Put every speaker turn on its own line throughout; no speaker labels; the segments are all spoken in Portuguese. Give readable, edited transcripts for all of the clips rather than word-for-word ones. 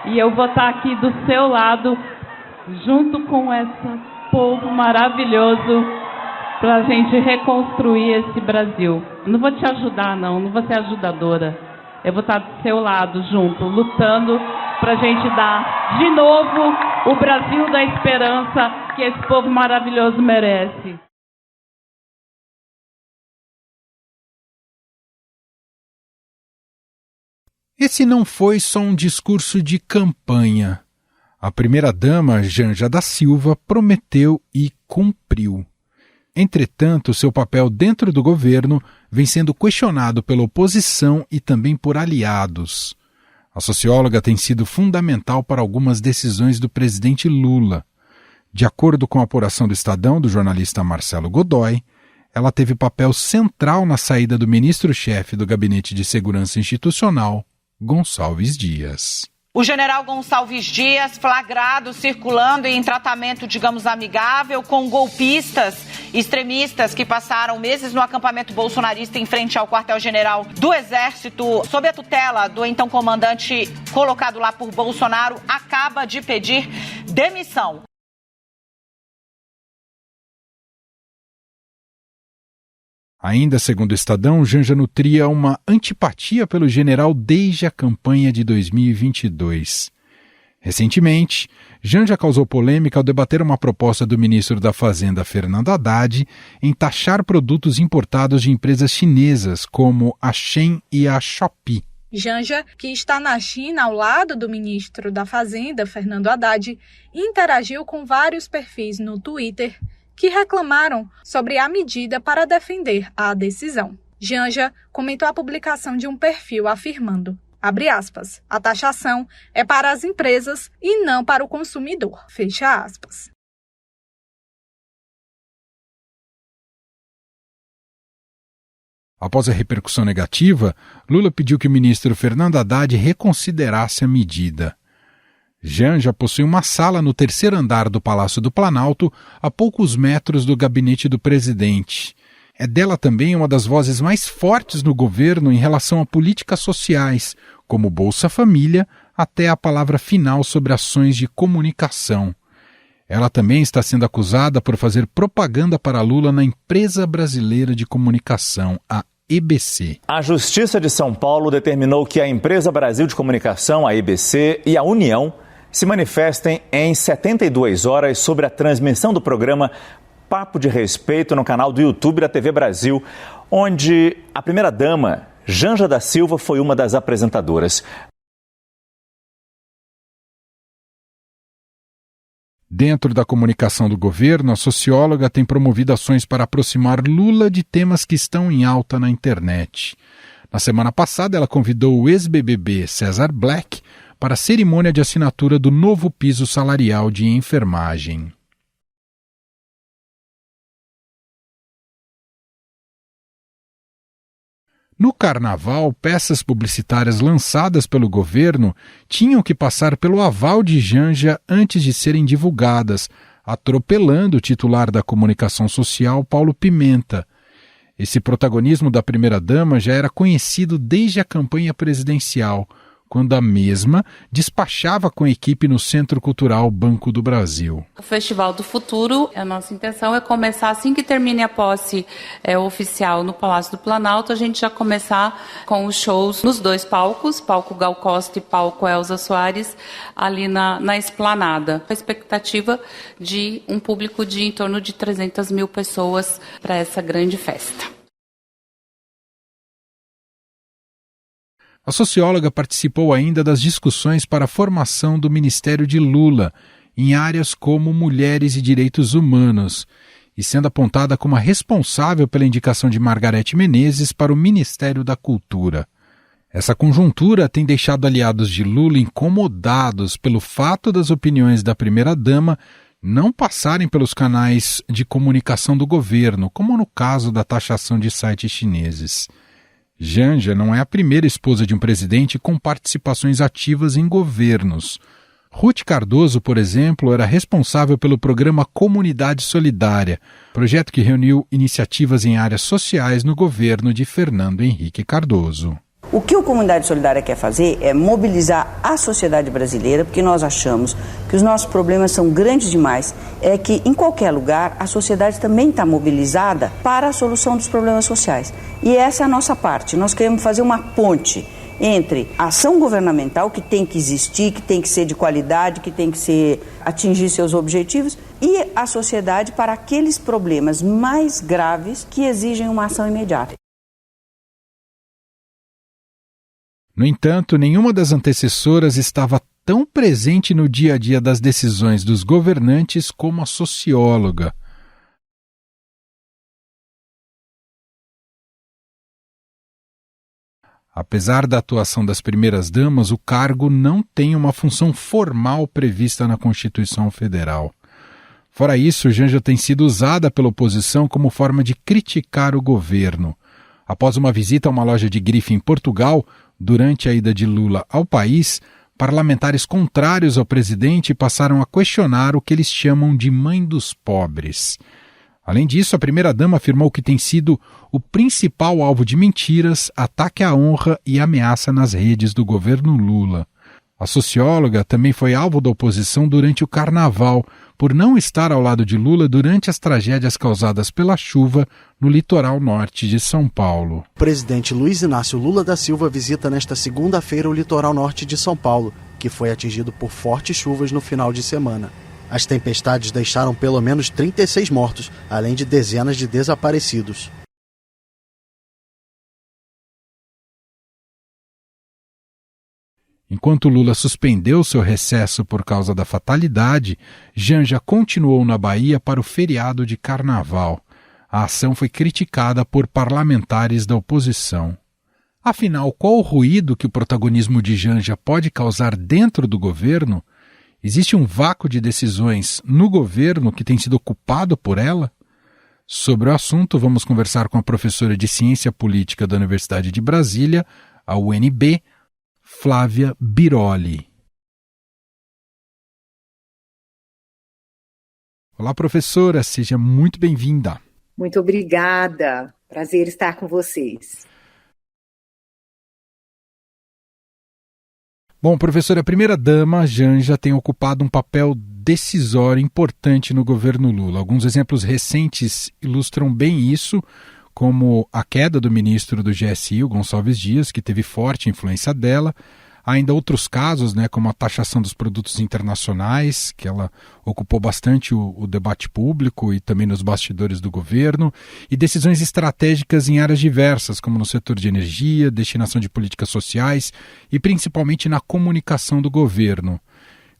E eu vou estar aqui do seu lado, junto com esse povo maravilhoso, para a gente reconstruir esse Brasil. Não vou te ajudar, não vou ser ajudadora. Eu vou estar do seu lado, junto, lutando para a gente dar, de novo, o Brasil da esperança que esse povo maravilhoso merece.
Esse não foi só um discurso de campanha. A primeira-dama, Janja da Silva, prometeu e cumpriu. Entretanto, seu papel dentro do governo vem sendo questionado pela oposição e também por aliados. A socióloga tem sido fundamental para algumas decisões do presidente Lula. De acordo com a apuração do Estadão, do jornalista Marcelo Godoy, ela teve papel central na saída do ministro-chefe do Gabinete de Segurança Institucional, Gonçalves Dias.
O general Gonçalves Dias, flagrado circulando em tratamento, digamos, amigável com golpistas extremistas que passaram meses no acampamento bolsonarista em frente ao quartel-general do Exército, sob a tutela do então comandante colocado lá por Bolsonaro, acaba de pedir demissão.
Ainda segundo o Estadão, Janja nutria uma antipatia pelo general desde a campanha de 2022. Recentemente, Janja causou polêmica ao debater uma proposta do ministro da Fazenda, Fernando Haddad, em taxar produtos importados de empresas chinesas, como a Shein e a Shopee.
Janja, que está na China ao lado do ministro da Fazenda, Fernando Haddad, interagiu com vários perfis no Twitter que reclamaram sobre a medida para defender a decisão. Janja comentou a publicação de um perfil afirmando, abre aspas, a taxação é para as empresas e não para o consumidor, fecha aspas.
Após a repercussão negativa, Lula pediu que o ministro Fernando Haddad reconsiderasse a medida. Janja possui uma sala no terceiro andar do Palácio do Planalto, a poucos metros do gabinete do presidente. É dela também uma das vozes mais fortes no governo em relação a políticas sociais, como Bolsa Família, até a palavra final sobre ações de comunicação. Ela também está sendo acusada por fazer propaganda para Lula na Empresa Brasileira de Comunicação, a EBC.
A Justiça de São Paulo determinou que a Empresa Brasil de Comunicação, a EBC, e a União se manifestem em 72 horas sobre a transmissão do programa Papo de Respeito no canal do YouTube da TV Brasil, onde a primeira-dama, Janja da Silva, foi uma das apresentadoras.
Dentro da comunicação do governo, a socióloga tem promovido ações para aproximar Lula de temas que estão em alta na internet. Na semana passada, ela convidou o ex-BBB César Black para a cerimônia de assinatura do novo piso salarial de enfermagem. No Carnaval, peças publicitárias lançadas pelo governo tinham que passar pelo aval de Janja antes de serem divulgadas, atropelando o titular da comunicação social, Paulo Pimenta. Esse protagonismo da primeira-dama já era conhecido desde a campanha presidencial, quando a mesma despachava com a equipe no Centro Cultural Banco do Brasil.
O Festival do Futuro, a nossa intenção é começar assim que termine a posse oficial no Palácio do Planalto, a gente já começar com os shows nos dois palcos, palco Gal Costa e palco Elza Soares, ali na Esplanada. A expectativa de um público de em torno de 300 mil pessoas para essa grande festa.
A socióloga participou ainda das discussões para a formação do Ministério de Lula, em áreas como mulheres e direitos humanos, e sendo apontada como a responsável pela indicação de Margarete Menezes para o Ministério da Cultura. Essa conjuntura tem deixado aliados de Lula incomodados pelo fato das opiniões da primeira-dama não passarem pelos canais de comunicação do governo, como no caso da taxação de sites chineses. Janja não é a primeira esposa de um presidente com participações ativas em governos. Ruth Cardoso, por exemplo, era responsável pelo programa Comunidade Solidária, projeto que reuniu iniciativas em áreas sociais no governo de Fernando Henrique Cardoso.
O que o Comunidade Solidária quer fazer é mobilizar a sociedade brasileira, porque nós achamos que os nossos problemas são grandes demais, é que em qualquer lugar a sociedade também está mobilizada para a solução dos problemas sociais. E essa é a nossa parte, nós queremos fazer uma ponte entre a ação governamental, que tem que existir, que tem que ser de qualidade, que tem que atingir seus objetivos, e a sociedade para aqueles problemas mais graves que exigem uma ação imediata.
No entanto, nenhuma das antecessoras estava tão presente no dia a dia das decisões dos governantes como a socióloga. Apesar da atuação das primeiras-damas, o cargo não tem uma função formal prevista na Constituição Federal. Fora isso, Janja tem sido usada pela oposição como forma de criticar o governo. Após uma visita a uma loja de grife em Portugal, durante a ida de Lula ao país, parlamentares contrários ao presidente passaram a questionar o que eles chamam de mãe dos pobres. Além disso, a primeira-dama afirmou que tem sido o principal alvo de mentiras, ataque à honra e ameaça nas redes do governo Lula. A socióloga também foi alvo da oposição durante o Carnaval, por não estar ao lado de Lula durante as tragédias causadas pela chuva no litoral norte de São Paulo.
O presidente Luiz Inácio Lula da Silva visita nesta segunda-feira o litoral norte de São Paulo, que foi atingido por fortes chuvas no final de semana. As tempestades deixaram pelo menos 36 mortos, além de dezenas de desaparecidos.
Enquanto Lula suspendeu seu recesso por causa da fatalidade, Janja continuou na Bahia para o feriado de Carnaval. A ação foi criticada por parlamentares da oposição. Afinal, qual o ruído que o protagonismo de Janja pode causar dentro do governo? Existe um vácuo de decisões no governo que tem sido ocupado por ela? Sobre o assunto, vamos conversar com a professora de Ciência Política da Universidade de Brasília, a UNB, Flávia Biroli. Olá, professora, seja muito bem-vinda.
Muito obrigada, prazer estar com vocês.
Bom, professora, a primeira-dama, Janja, tem ocupado um papel decisório importante no governo Lula. Alguns exemplos recentes ilustram bem isso, como a queda do ministro do GSI, o Gonçalves Dias, que teve forte influência dela. Há ainda outros casos, como a taxação dos produtos internacionais, que ela ocupou bastante o debate público e também nos bastidores do governo, e decisões estratégicas em áreas diversas, como no setor de energia, destinação de políticas sociais e principalmente na comunicação do governo.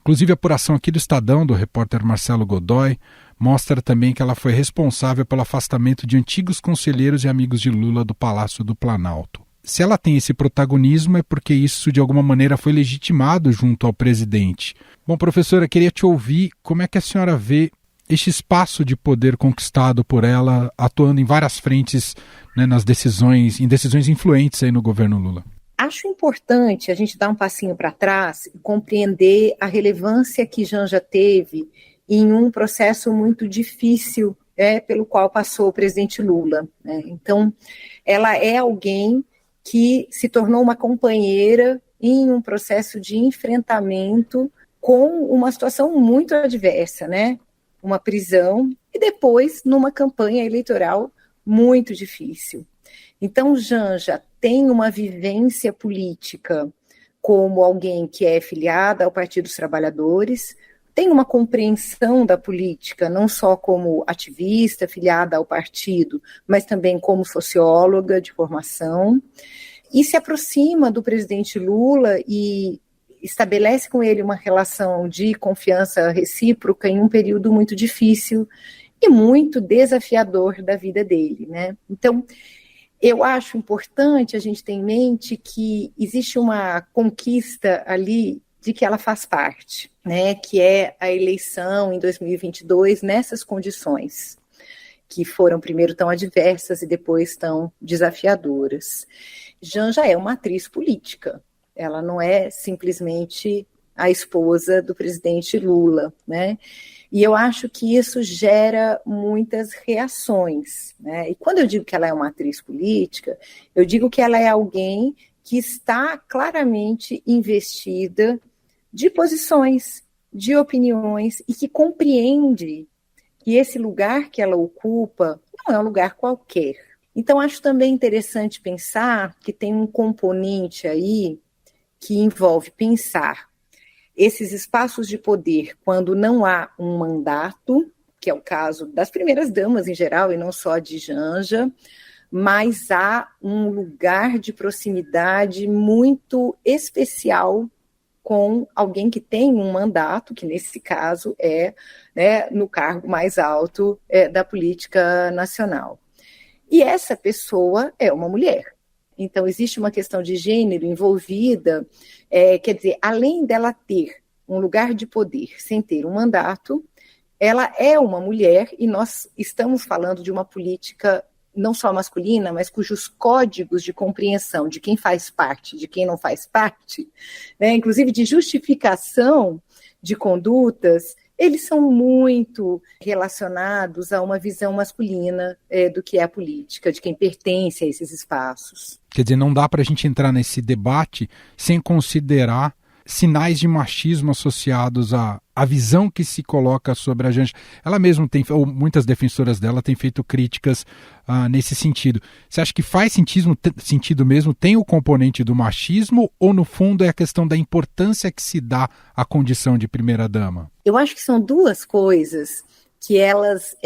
Inclusive, a apuração aqui do Estadão, do repórter Marcelo Godoy, mostra também que ela foi responsável pelo afastamento de antigos conselheiros e amigos de Lula do Palácio do Planalto. Se ela tem esse protagonismo é porque isso de alguma maneira foi legitimado junto ao presidente. Bom, professora, queria te ouvir como é que a senhora vê este espaço de poder conquistado por ela, atuando em várias frentes, nas decisões influentes aí no governo Lula.
Acho importante a gente dar um passinho para trás e compreender a relevância que Janja teve em um processo muito difícil pelo qual passou o presidente Lula. Então, ela é alguém que se tornou uma companheira em um processo de enfrentamento com uma situação muito adversa, uma prisão e depois numa campanha eleitoral muito difícil. Então, Janja tem uma vivência política como alguém que é filiada ao Partido dos Trabalhadores, tem uma compreensão da política, não só como ativista, filiada ao partido, mas também como socióloga de formação, e se aproxima do presidente Lula e estabelece com ele uma relação de confiança recíproca em um período muito difícil e muito desafiador da vida dele, Então, eu acho importante a gente ter em mente que existe uma conquista ali de que ela faz parte, que é a eleição em 2022 nessas condições, que foram primeiro tão adversas e depois tão desafiadoras. Janja é uma atriz política, ela não é simplesmente a esposa do presidente Lula, E eu acho que isso gera muitas reações, E quando eu digo que ela é uma atriz política, eu digo que ela é alguém que está claramente investida de posições, de opiniões, e que compreende que esse lugar que ela ocupa não é um lugar qualquer. Então, acho também interessante pensar que tem um componente aí que envolve pensar esses espaços de poder quando não há um mandato, que é o caso das primeiras damas em geral, e não só de Janja, mas há um lugar de proximidade muito especial com alguém que tem um mandato, que nesse caso é, né, no cargo mais alto da política nacional. E essa pessoa é uma mulher. Então, existe uma questão de gênero envolvida, quer dizer, além dela ter um lugar de poder sem ter um mandato, ela é uma mulher, e nós estamos falando de uma política não só masculina, mas cujos códigos de compreensão de quem faz parte, de quem não faz parte, né, inclusive de justificação de condutas, eles são muito relacionados a uma visão masculina do que é a política, de quem pertence a esses espaços.
Quer dizer, não dá para a gente entrar nesse debate sem considerar sinais de machismo associados à visão que se coloca sobre a Janja. Ela mesma tem, ou muitas defensoras dela têm feito críticas nesse sentido. Você acha que faz sentido mesmo? Tem o componente do machismo ou, no fundo, é a questão da importância que se dá à condição de primeira-dama?
Eu acho que são duas coisas que elas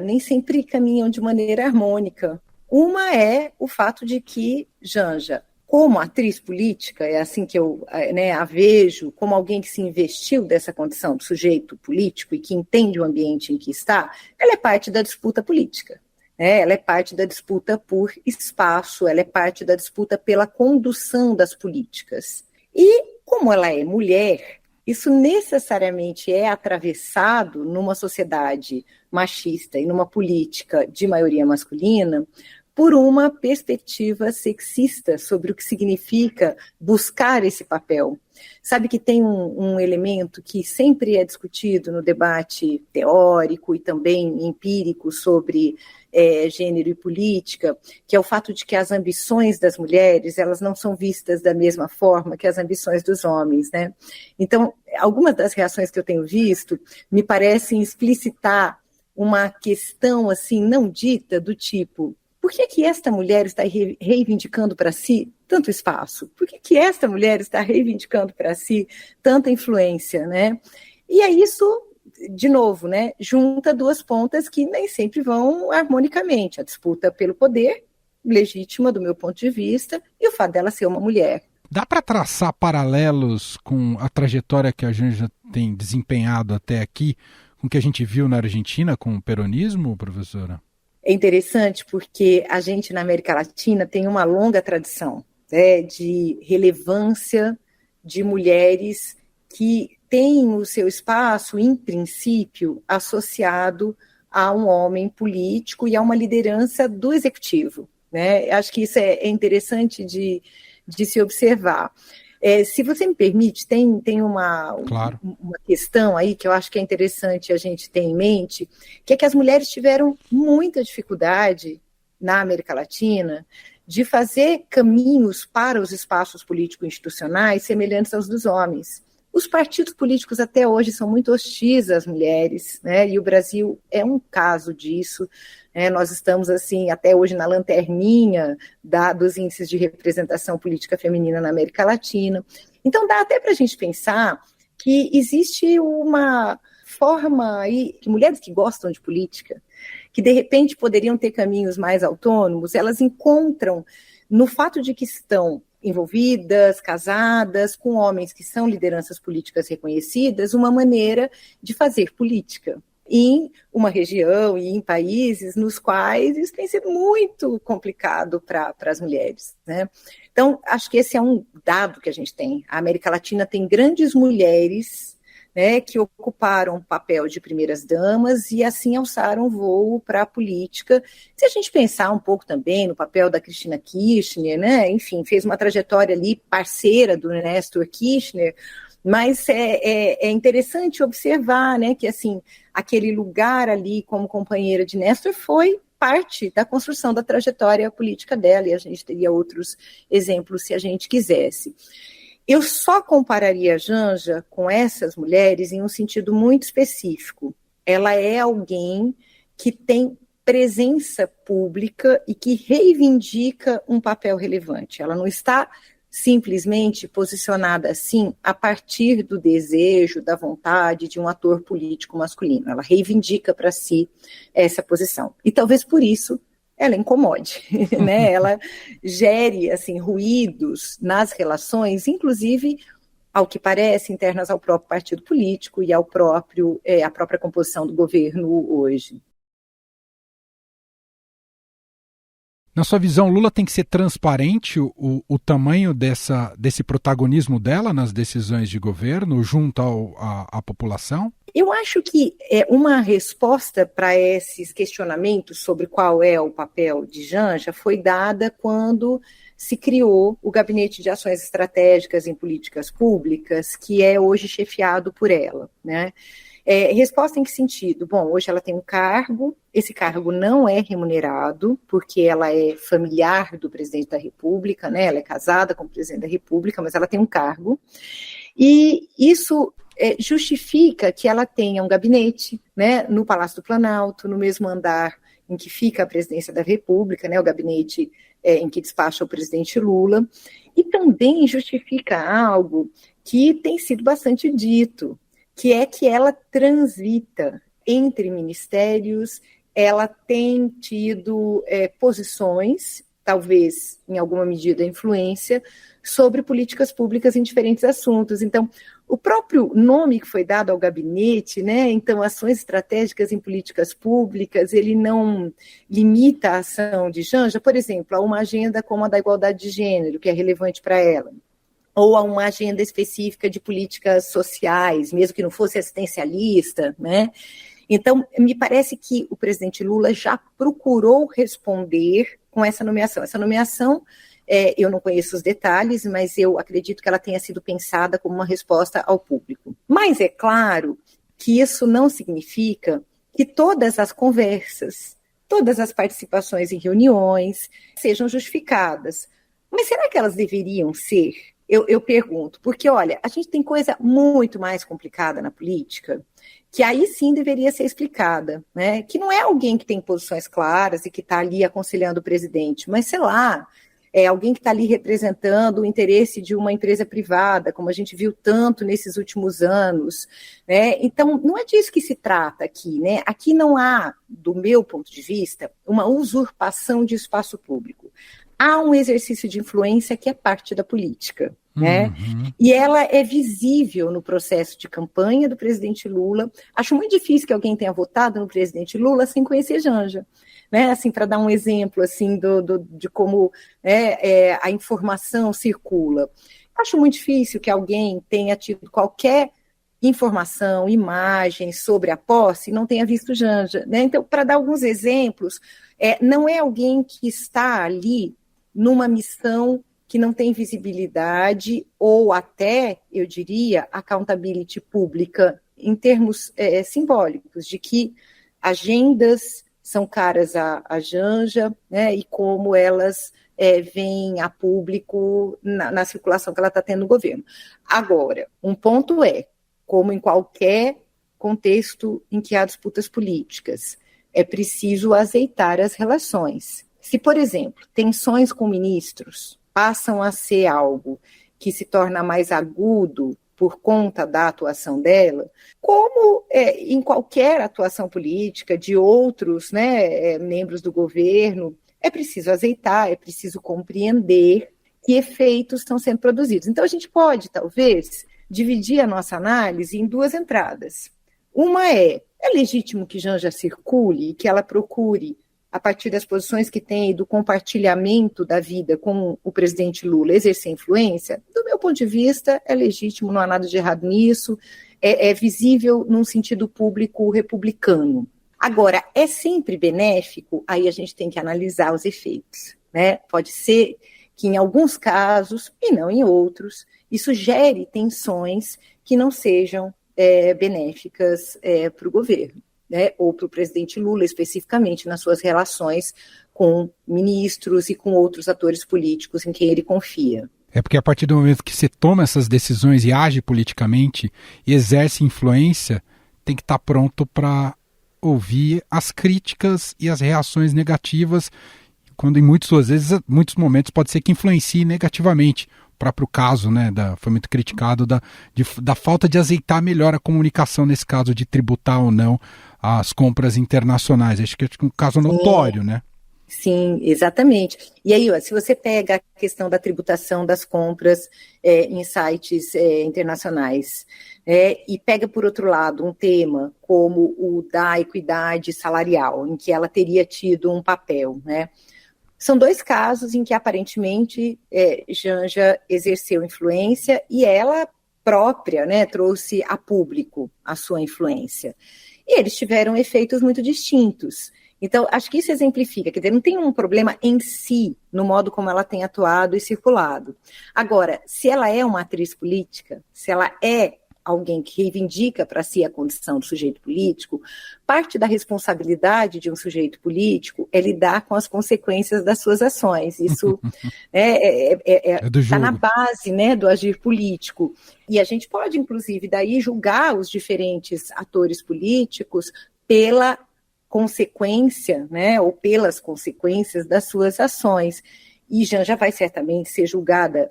nem sempre caminham de maneira harmônica. Uma é o fato de que Janja, como atriz política, é assim que eu a vejo, como alguém que se investiu dessa condição de sujeito político e que entende o ambiente em que está, ela é parte da disputa política. Ela é parte da disputa por espaço, ela é parte da disputa pela condução das políticas. E, como ela é mulher, isso necessariamente é atravessado numa sociedade machista e numa política de maioria masculina por uma perspectiva sexista sobre o que significa buscar esse papel. Sabe que tem um elemento que sempre é discutido no debate teórico e também empírico sobre gênero e política, que é o fato de que as ambições das mulheres, elas não são vistas da mesma forma que as ambições dos homens, né? Então, algumas das reações que eu tenho visto me parecem explicitar uma questão assim não dita do tipo: por que esta mulher está reivindicando para si tanto espaço? Por que esta mulher está reivindicando para si tanta influência, né? E é isso, de novo, né, junta duas pontas que nem sempre vão harmonicamente. A disputa pelo poder, legítima do meu ponto de vista, e o fato dela ser uma mulher.
Dá para traçar paralelos com a trajetória que a Janja tem desempenhado até aqui, com o que a gente viu na Argentina com o peronismo, professora?
É interessante porque a gente na América Latina tem uma longa tradição de relevância de mulheres que têm o seu espaço, em princípio, associado a um homem político e a uma liderança do executivo, né? Acho que isso é interessante de se observar. Se você me permite, tem uma questão aí que eu acho que é interessante a gente ter em mente, que é que as mulheres tiveram muita dificuldade na América Latina de fazer caminhos para os espaços político-institucionais semelhantes aos dos homens. Os partidos políticos até hoje são muito hostis às mulheres, né? E o Brasil é um caso disso. Nós estamos, assim, até hoje na lanterninha dos índices de representação política feminina na América Latina. Então, dá até para a gente pensar que existe uma forma aí, que mulheres que gostam de política, que de repente poderiam ter caminhos mais autônomos, elas encontram no fato de que estão envolvidas, casadas, com homens que são lideranças políticas reconhecidas, uma maneira de fazer política em uma região e em países nos quais isso tem sido muito complicado para as mulheres, né? Então, acho que esse é um dado que a gente tem. A América Latina tem grandes mulheres, né, que ocuparam o papel de primeiras damas e assim alçaram voo para a política. Se a gente pensar um pouco também no papel da Cristina Kirchner, né, enfim, fez uma trajetória ali parceira do Néstor Kirchner, mas é interessante observar, né, que assim, aquele lugar ali como companheira de Néstor foi parte da construção da trajetória política dela, e a gente teria outros exemplos se a gente quisesse. Eu só compararia a Janja com essas mulheres em um sentido muito específico. Ela é alguém que tem presença pública e que reivindica um papel relevante. Ela não está simplesmente posicionada assim a partir do desejo, da vontade de um ator político masculino. Ela reivindica para si essa posição. E talvez por isso ela incomode, né? Ela gere assim, ruídos nas relações, inclusive, ao que parece, internas ao próprio partido político e à própria composição do governo hoje.
Na sua visão, Lula tem que ser transparente o tamanho desse protagonismo dela nas decisões de governo junto à população?
Eu acho que uma resposta para esses questionamentos sobre qual é o papel de Janja foi dada quando se criou o Gabinete de Ações Estratégicas em Políticas Públicas, que é hoje chefiado por ela, né? Resposta em que sentido? Bom, hoje ela tem um cargo, esse cargo não é remunerado, porque ela é familiar do presidente da República, né? Ela é casada com o presidente da República, mas ela tem um cargo, e isso justifica que ela tenha um gabinete, né, no Palácio do Planalto, no mesmo andar em que fica a presidência da República, né, o gabinete em que despacha o presidente Lula, e também justifica algo que tem sido bastante dito, que é que ela transita entre ministérios, ela tem tido posições, talvez em alguma medida influência, sobre políticas públicas em diferentes assuntos. Então, o próprio nome que foi dado ao gabinete, né, então, ações estratégicas em políticas públicas, ele não limita a ação de Janja, por exemplo, a uma agenda como a da igualdade de gênero, que é relevante para ela, ou a uma agenda específica de políticas sociais, mesmo que não fosse assistencialista, né? Então, me parece que o presidente Lula já procurou responder com essa nomeação. Essa nomeação, eu não conheço os detalhes, mas eu acredito que ela tenha sido pensada como uma resposta ao público. Mas é claro que isso não significa que todas as conversas, todas as participações em reuniões sejam justificadas. Mas será que elas deveriam ser? Eu pergunto, porque, olha, a gente tem coisa muito mais complicada na política, que aí sim deveria ser explicada, né? Que não é alguém que tem posições claras e que está ali aconselhando o presidente, mas, sei lá, é alguém que está ali representando o interesse de uma empresa privada, como a gente viu tanto nesses últimos anos, né? Então, não é disso que se trata aqui, né? Aqui não há, do meu ponto de vista, uma usurpação de espaço público. Há um exercício de influência que é parte da política, né? Uhum. E ela é visível no processo de campanha do presidente Lula. Acho muito difícil que alguém tenha votado no presidente Lula sem conhecer Janja, né? Assim, para dar um exemplo assim de como a informação circula. Acho muito difícil que alguém tenha tido qualquer informação, imagem sobre a posse e não tenha visto Janja, né? Então, para dar alguns exemplos, não é alguém que está ali numa missão que não tem visibilidade ou até, eu diria, accountability pública em termos simbólicos, de que agendas são caras a Janja, né, e como elas vêm a público na circulação que ela está tendo no governo. Agora, um ponto como em qualquer contexto em que há disputas políticas, é preciso azeitar as relações. Se, por exemplo, tensões com ministros passam a ser algo que se torna mais agudo por conta da atuação dela, como em qualquer atuação política de outros, né, membros do governo, é preciso azeitar, é preciso compreender que efeitos estão sendo produzidos. Então, a gente pode, talvez, dividir a nossa análise em duas entradas. Uma é legítimo que Janja circule e que ela procure, a partir das posições que tem e do compartilhamento da vida com o presidente Lula, exercer influência? Do meu ponto de vista, é legítimo, não há nada de errado nisso, é visível num sentido público republicano. Agora, é sempre benéfico? Aí a gente tem que analisar os efeitos, né? Pode ser que em alguns casos, e não em outros, isso gere tensões que não sejam benéficas para o governo. né, ou para o presidente Lula especificamente nas suas relações com ministros e com outros atores políticos em quem ele confia.
É porque a partir do momento que você toma essas decisões e age politicamente e exerce influência, tem que estar pronto para ouvir as críticas e as reações negativas, quando em muitos momentos pode ser que influencie negativamente. O próprio caso, né, foi muito criticado da falta de azeitar melhor a comunicação nesse caso de tributar ou não as compras internacionais. Acho que é um caso notório, né?
Sim, exatamente. E aí, se você pega a questão da tributação das compras em sites internacionais, e pega, por outro lado, um tema como o da equidade salarial, em que ela teria tido um papel, né? São dois casos em que, aparentemente, Janja exerceu influência e ela própria, né, trouxe a público a sua influência. E eles tiveram efeitos muito distintos. Então, acho que isso exemplifica, quer dizer, não tem um problema em si no modo como ela tem atuado e circulado. Agora, se ela é uma atriz política, se ela é alguém que reivindica para si a condição do sujeito político, parte da responsabilidade de um sujeito político é lidar com as consequências das suas ações. Isso está na base, né, do agir político. E a gente pode, inclusive, daí julgar os diferentes atores políticos pela consequência, né, ou pelas consequências das suas ações. E Janja vai certamente ser julgada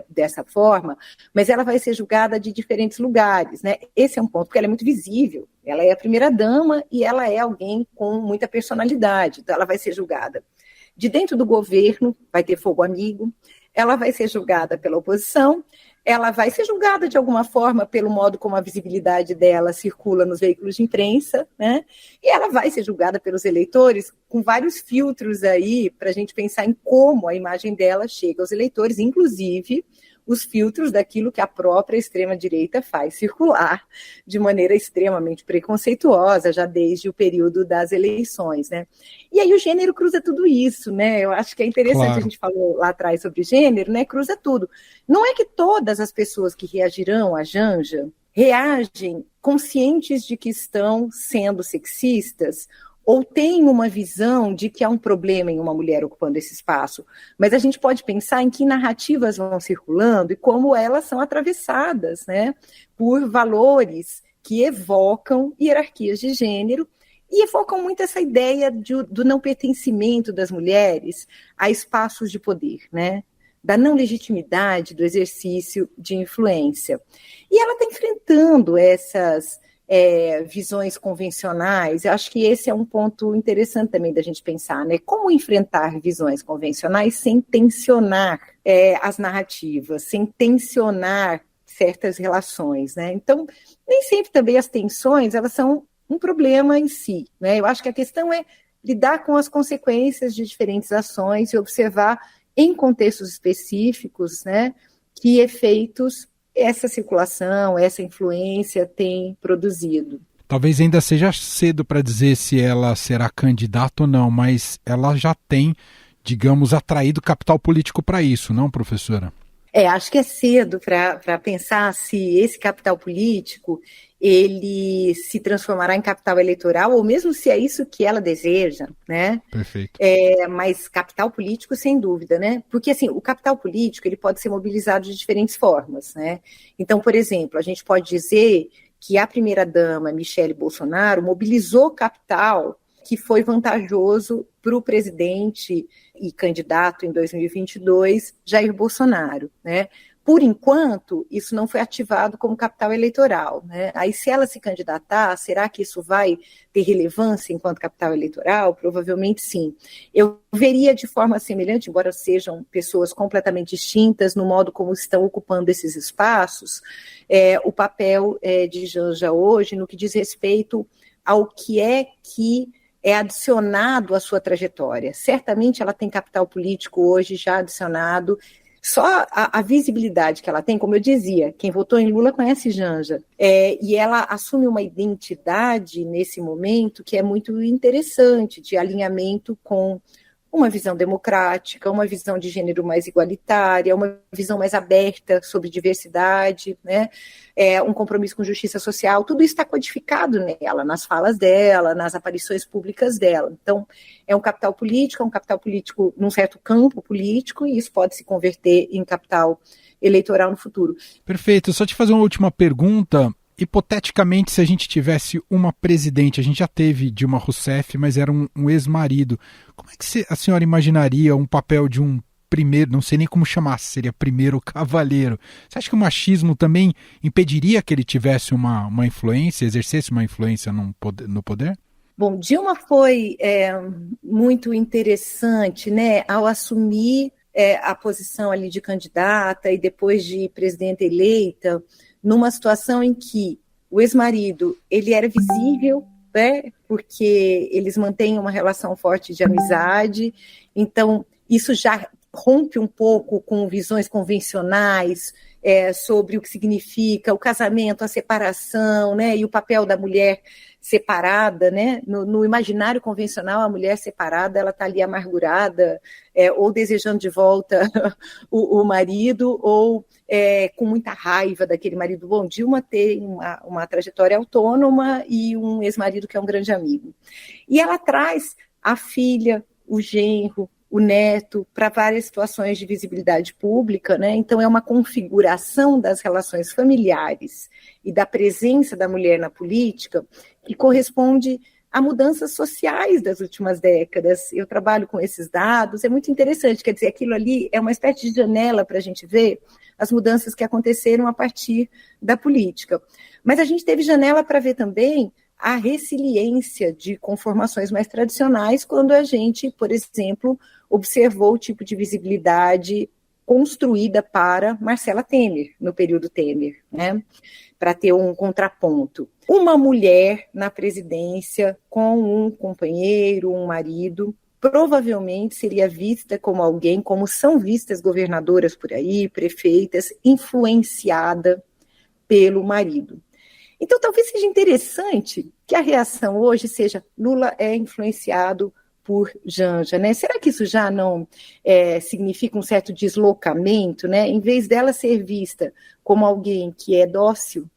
dessa forma, mas ela vai ser julgada de diferentes lugares, né? Esse é um ponto, porque ela é muito visível, ela é a primeira-dama e ela é alguém com muita personalidade, então ela vai ser julgada de dentro do governo, vai ter fogo amigo, ela vai ser julgada pela oposição, ela vai ser julgada de alguma forma pelo modo como a visibilidade dela circula nos veículos de imprensa, né? E ela vai ser julgada pelos eleitores com vários filtros aí para a gente pensar em como a imagem dela chega aos eleitores, inclusive os filtros daquilo que a própria extrema-direita faz circular de maneira extremamente preconceituosa, já desde o período das eleições, né? E aí o gênero cruza tudo isso, né? Eu acho que é interessante, claro. A gente falou lá atrás sobre gênero, né? Cruza tudo. Não é que todas as pessoas que reagirão a Janja reagem conscientes de que estão sendo sexistas ou tem uma visão de que há um problema em uma mulher ocupando esse espaço. Mas a gente pode pensar em que narrativas vão circulando e como elas são atravessadas, né, por valores que evocam hierarquias de gênero e evocam muito essa ideia do não pertencimento das mulheres a espaços de poder, né, da não legitimidade do exercício de influência. E ela está enfrentando essas visões convencionais. Eu acho que esse é um ponto interessante também da gente pensar, né? Como enfrentar visões convencionais sem tensionar as narrativas, sem tensionar certas relações, né? Então, nem sempre também as tensões, elas são um problema em si, né? Eu acho que a questão é lidar com as consequências de diferentes ações e observar em contextos específicos, né, que efeitos essa circulação, essa influência tem produzido.
Talvez ainda seja cedo para dizer se ela será candidata ou não, mas ela já tem, digamos, atraído capital político para isso, não, professora?
Acho que é cedo para pensar se esse capital político ele se transformará em capital eleitoral, ou mesmo se é isso que ela deseja, né?
Perfeito.
Mas capital político, sem dúvida, né? Porque, assim, o capital político ele pode ser mobilizado de diferentes formas, né? Então, por exemplo, a gente pode dizer que a primeira-dama, Michele Bolsonaro, mobilizou capital que foi vantajoso para o presidente e candidato em 2022, Jair Bolsonaro, né? Por enquanto, isso não foi ativado como capital eleitoral, né? Aí, se ela se candidatar, será que isso vai ter relevância enquanto capital eleitoral? Provavelmente sim. Eu veria de forma semelhante, embora sejam pessoas completamente distintas no modo como estão ocupando esses espaços, o papel de Janja hoje no que diz respeito ao que é adicionado à sua trajetória. Certamente ela tem capital político hoje já adicionado. Só a visibilidade que ela tem, como eu dizia, quem votou em Lula conhece Janja, e ela assume uma identidade nesse momento que é muito interessante, de alinhamento com uma visão democrática, uma visão de gênero mais igualitária, uma visão mais aberta sobre diversidade, né? Um compromisso com justiça social, tudo isso está codificado nela, nas falas dela, nas aparições públicas dela. Então, é um capital político num certo campo político, e isso pode se converter em capital eleitoral no futuro.
Perfeito. Só te fazer uma última pergunta. Hipoteticamente, se a gente tivesse uma presidente, a gente já teve Dilma Rousseff, mas era um ex-marido, como é que a senhora imaginaria um papel de um primeiro, não sei nem como chamar, seria primeiro cavalheiro? Você acha que o machismo também impediria que ele tivesse uma influência, exercesse uma influência no poder?
Bom, Dilma foi muito interessante, né, ao assumir a posição ali de candidata e depois de presidenta eleita, numa situação em que o ex-marido, ele era visível, né, porque eles mantêm uma relação forte de amizade, então isso já rompe um pouco com visões convencionais sobre o que significa o casamento, a separação, né, e o papel da mulher separada, né? No imaginário convencional, a mulher separada, ela está ali amargurada, ou desejando de volta o marido, ou com muita raiva daquele marido. Bom, Dilma tem uma trajetória autônoma e um ex-marido que é um grande amigo. E ela traz a filha, o genro, o neto, para várias situações de visibilidade pública, né? Então é uma configuração das relações familiares e da presença da mulher na política que corresponde a mudanças sociais das últimas décadas. Eu trabalho com esses dados, é muito interessante, quer dizer, aquilo ali é uma espécie de janela para a gente ver as mudanças que aconteceram a partir da política. Mas a gente teve janela para ver também a resiliência de conformações mais tradicionais, quando a gente, por exemplo, observou o tipo de visibilidade construída para Marcela Temer, no período Temer, né? Para ter um contraponto. Uma mulher na presidência com um companheiro, um marido, provavelmente seria vista como alguém, como são vistas governadoras por aí, prefeitas, influenciada pelo marido. Então, talvez seja interessante que a reação hoje seja Lula é influenciado por Janja, né? Será que isso já não significa um certo deslocamento, né? Em vez dela ser vista como alguém que é dócil,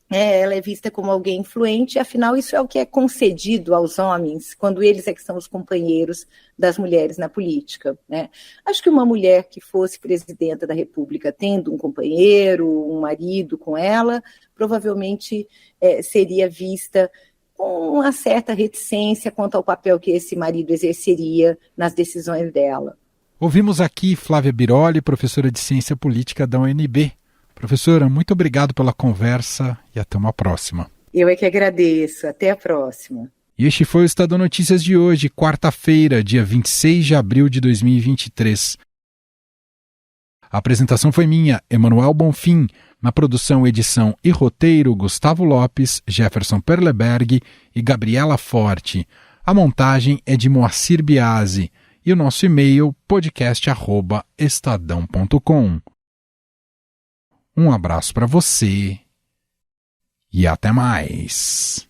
ela é vista como alguém influente, afinal isso é o que é concedido aos homens, quando eles é que são os companheiros das mulheres na política, né? Acho que uma mulher que fosse presidenta da República tendo um companheiro, um marido com ela, provavelmente seria vista com uma certa reticência quanto ao papel que esse marido exerceria nas decisões dela.
Ouvimos aqui Flávia Biroli, professora de Ciência Política da UNB. Professora, muito obrigado pela conversa e até uma próxima.
Eu é que agradeço. Até a próxima.
E este foi o Estadão Notícias de hoje, quarta-feira, dia 26 de abril de 2023. A apresentação foi minha, Emanuel Bonfim. Na produção, edição e roteiro, Gustavo Lopes, Jefferson Perleberg e Gabriela Forte. A montagem é de Moacir Biasi. E o nosso e-mail, podcast@estadão.com. Um abraço para você e até mais.